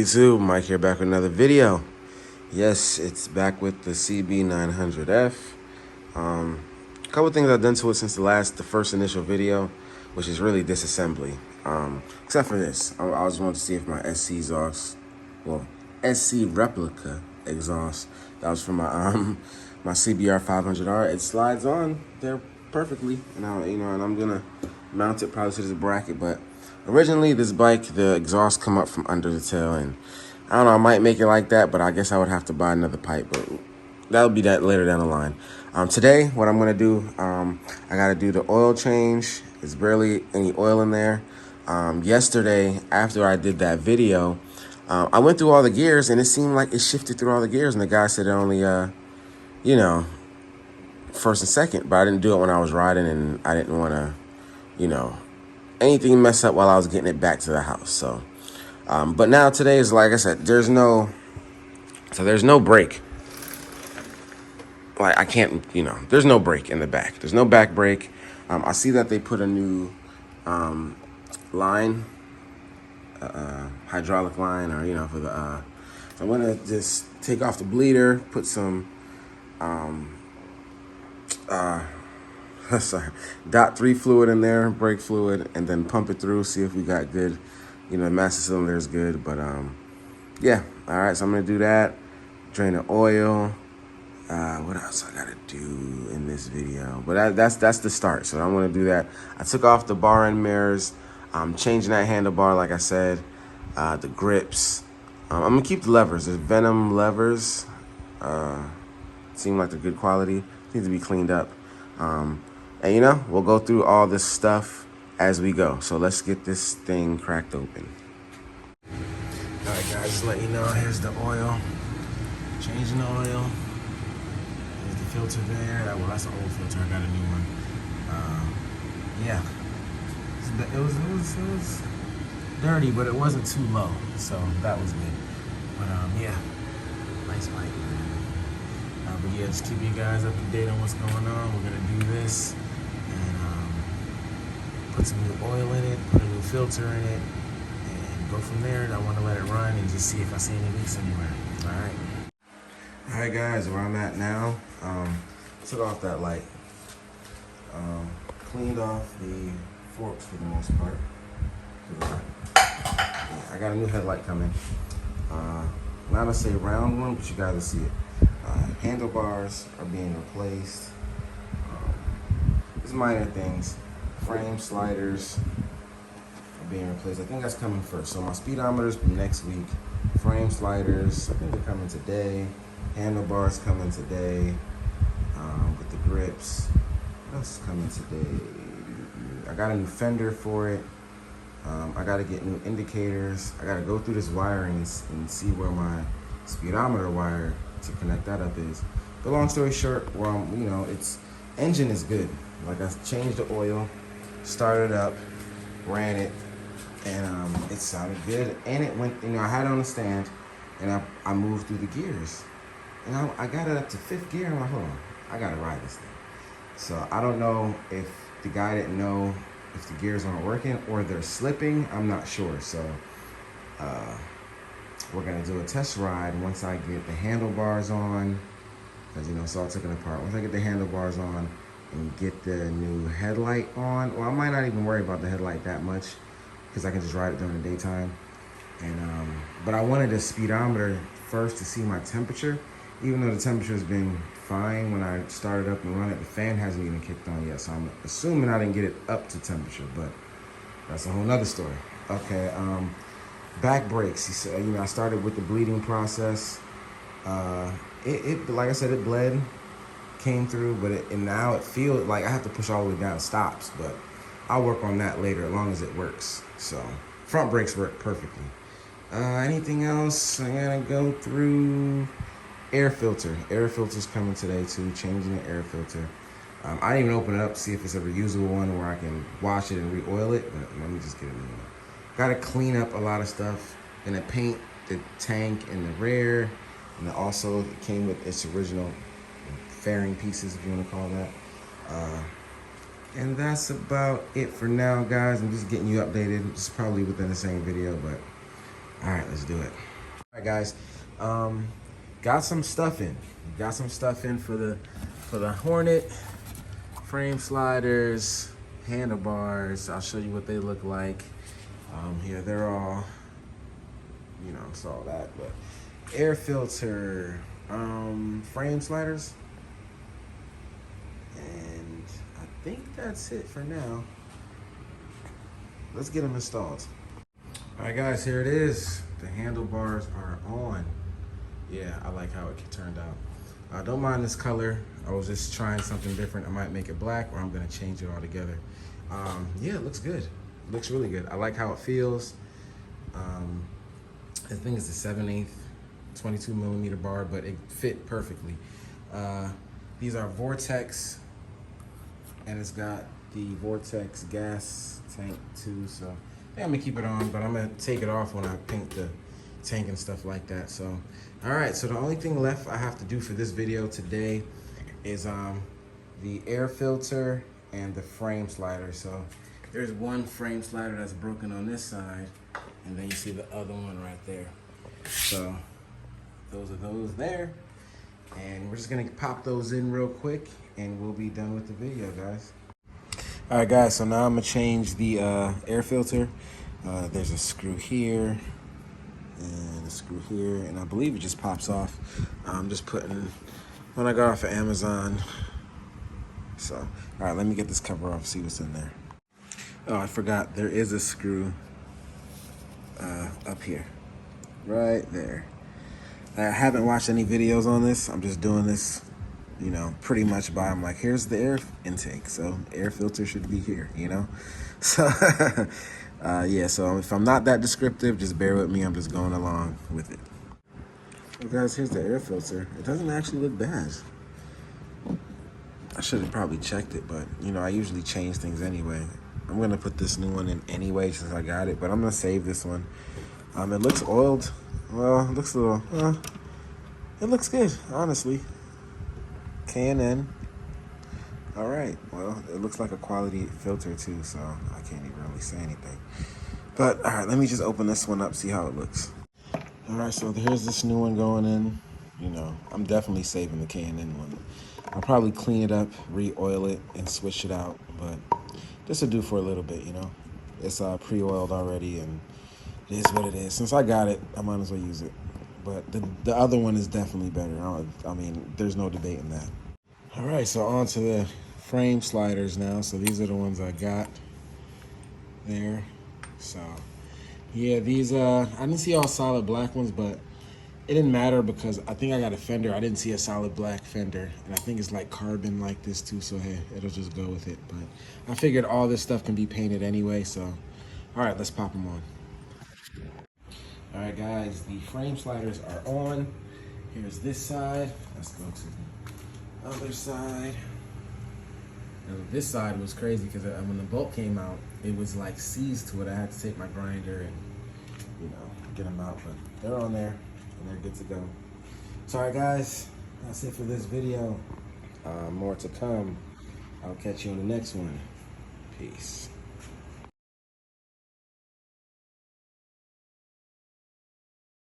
YouTube? Mike here, back with another video. Yes, it's back with the CB900F. A couple things I've done to it since the first initial video, which is really disassembly. Except for this, I just wanted to see if my SC exhaust, well, SC replica exhaust, that was from my CBR 500R. It slides on there perfectly, and I'm gonna mount it probably to this bracket, but. Originally, this bike, the exhaust come up from under the tail, and I don't know, I might make it like that, but I guess I would have to buy another pipe, but that'll be that later down the line. Today, what I'm gonna do, I gotta do the oil change. There's barely any oil in there. Yesterday, after I did that video, I went through all the gears, and it seemed like it shifted through all the gears, and the guy said it only, first and second, but I didn't do it when I was riding, and I didn't wanna, anything mess up while I was getting it back to the house. So, but now today is, like I said, there's no brake. Like I can't, there's no brake in the back. There's no back brake. I see that they put a new line, hydraulic line, or for the. So I'm gonna just take off the bleeder, put some sorry, .3 fluid in there, brake fluid, and then pump it through, see if we got good, master cylinder is good, but yeah, all right, so I'm gonna do that, drain the oil. What else I gotta do in this video? But that's the start, so I'm gonna do that. I took off the bar end mirrors, I'm changing that handlebar, like I said, the grips. I'm gonna keep the levers, the Venom levers, seem like they're good quality, need to be cleaned up. And we'll go through all this stuff as we go. So let's get this thing cracked open. All right, guys, just let you know, here's the oil. Changing the oil. There's the filter there. Well, that's the old filter. I got a new one. Yeah. It was dirty, but it wasn't too low. So that was good. But yeah, nice bike. But yeah, just keep you guys up to date on what's going on. We're gonna do this and put some new oil in it, put a new filter in it, and go from there. And I want to let it run and just see if I see any leaks anywhere. All right, guys, where I'm at now. Took off that light. Cleaned off the forks for the most part. I got a new headlight coming. Not to say round one, but you guys will see it. Handlebars are being replaced. Just minor things. Frame sliders are being replaced. I think that's coming first. So my speedometers next week. Frame sliders, I think they're coming today. Handlebars coming today. With the grips. What else is coming today? I got a new fender for it. I got to get new indicators. I got to go through this wiring and see where my speedometer wire to connect that up is. But long story short, its engine is good. Like I changed the oil, started up, ran it, and it sounded good. And it went, I had it on the stand, and I moved through the gears. And I got it up to 5th gear, and I'm like, hold on, I gotta ride this thing. So I don't know if the guy didn't know if the gears aren't working or they're slipping, I'm not sure. So we're gonna do a test ride once I get the handlebars on, because it's all taken apart. Once I get the handlebars on and get the new headlight on, well, I might not even worry about the headlight that much because I can just ride it during the daytime. And but I wanted the speedometer first to see my temperature, even though the temperature has been fine when I started up and run it. The fan hasn't even kicked on yet, so I'm assuming I didn't get it up to temperature, but that's a whole nother story. Okay. Back brakes. I started with the bleeding process. It like I said, it bled, came through, but and now it feels like I have to push all the way down. It stops, but I'll work on that later as long as it works. So front brakes work perfectly. Anything else? I gotta go through air filter. Air filter's coming today too. Changing the air filter. I didn't even open it up to see if it's a reusable one where I can wash it and re-oil it. But let me just get a new one. Got to clean up a lot of stuff. Gonna paint the tank in the rear, and it also came with its original fairing pieces, if you want to call that. And that's about it for now, guys. I'm just getting you updated. It's probably within the same video, but all right, let's do it. All right, guys, got some stuff in. Got some stuff in for the Hornet frame sliders, handlebars. I'll show you what they look like. Here they're all, you know, it's all that, but air filter, frame sliders, and I think that's it for now. Let's get them installed. All right, guys, here it is. The handlebars are on. Yeah, I like how it turned out. I don't mind this color. I was just trying something different. I might make it black, or I'm gonna change it altogether. Yeah, it looks good. It looks really good. I like how it feels. I think it's a 7/8 22 millimeter bar, but it fit perfectly. These are Vortex, and it's got the Vortex gas tank too, so yeah, I'm gonna keep it on, but I'm gonna take it off when I paint the tank and stuff like that. So, all right, so the only thing left I have to do for this video today is the air filter and the frame slider. So there's one frame slider that's broken on this side, and then you see the other one right there. So those are those there, and we're just gonna pop those in real quick, and we'll be done with the video, guys. All right, guys, so now I'm gonna change the air filter. There's a screw here and a screw here, and I believe it just pops off. I'm just putting, when I got off of Amazon. So, all right, let me get this cover off, see what's in there. Oh, I forgot, there is a screw up here, right there. I haven't watched any videos on this. I'm just doing this, you know, pretty much by, I'm like, here's the air intake, so air filter should be here, you know? So, yeah, so if I'm not that descriptive, just bear with me. I'm just going along with it. Well, guys, here's the air filter. It doesn't actually look bad. I should have probably checked it, but, you know, I usually change things anyway. I'm going to put this new one in anyway since I got it, but I'm going to save this one. It looks oiled. Well, it looks a little, it looks good, honestly. K&N. All right, well, it looks like a quality filter too, so I can't even really say anything. But, all right, let me just open this one up, see how it looks. All right, so here's this new one going in. You know, I'm definitely saving the K&N one. I'll probably clean it up, re-oil it, and switch it out, but this will do for a little bit, you know. It's pre-oiled already, and it is what it is. Since I got it, I might as well use it. But the other one is definitely better. I mean, there's no debate in that. All right, so on to the frame sliders now. So these are the ones I got there. So yeah, these I didn't see all solid black ones, but it didn't matter because I think I got a fender. I didn't see a solid black fender, and I think it's like carbon like this too, so hey, it'll just go with it. But I figured all this stuff can be painted anyway, so all right, let's pop them on. All right, guys, the frame sliders are on. Here's this side. Let's go to the other side. And this side was crazy because when the bolt came out, it was like seized to it. I had to take my grinder and, you know, get them out, but they're on there and they're good to go. So, all right, guys, that's it for this video. More to come. I'll catch you on the next one. Peace.